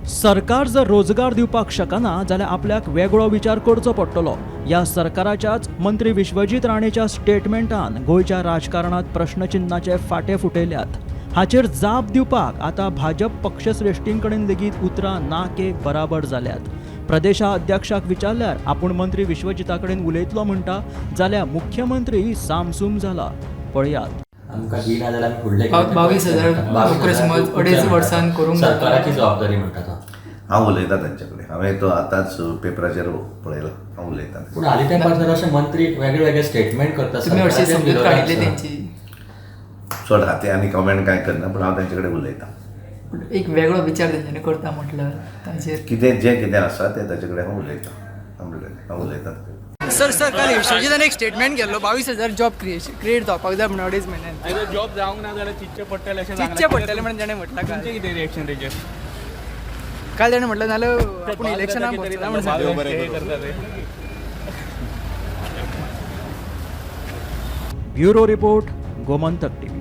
सरकार जर रोजगार दिवपाक शकना जाल्यार आपल्याक वेगळो विचार करचो पडटलो. ह्या सरकाराच्याच मंत्री विश्वजीत राणेच्या स्टेटमेंटान गोंयच्या राजकारणात प्रश्नचिन्हाचे फाटे फुटयल्यात. हाचेर जाप दिवपाक आतां भाजप पक्षश्रेश्टीं कडेन लेगीत उतरां ना के बराबर जाल्यात. प्रदेशा अध्यक्षाक विचारल्यार आपूण मंत्री विश्वजिता कडेन उलयतलो म्हणटा जाल्यार मुख्यमंत्री सामसूम जाला. पळयात. आमकां दिना जाल्यार आमी फुडले 22,000 नोकऱ्यो समज 2.5 वर्सान करूंक सरकाराची जबाबदारी म्हणटा तो. हांव उलयता तांचे कडेन. हांवें तो आतांच पेपराचेर पळयला. हांव उलयतां. पूण हालीं तेंपार जर अशे मंत्री वेगळे वेगळे स्टेटमेंट करता तुमी हरशी समजूत काडिल्ली तेंची चड हाती आनी कमेंट कांय करना पूण हांव तांचे कडेन उलयतां. एक वेगळो विचार तेंच्यांनी करता म्हटल्यार ताचेर कितें आसा तें ताचे कडेन हांव उलयतां. हांव उलयतां. सर काल विश्वजितान एक स्टेटमेंट केल्लो 22,000 जॉब क्रिएट जावपाक जाय म्हणून 2.5 म्हयन्यान. जॉब जावंक ना जाल्यार चिंतचे पडटले अशें चिंतचे पडटले म्हणून ताणें म्हटलां. काल कितें रिएक्शन तेजेर काल ताणें म्हटलं नाल्यार आपूण इलेक्शनाक वचना म्हणून सांगलें. Bureau report, Gomantak TV.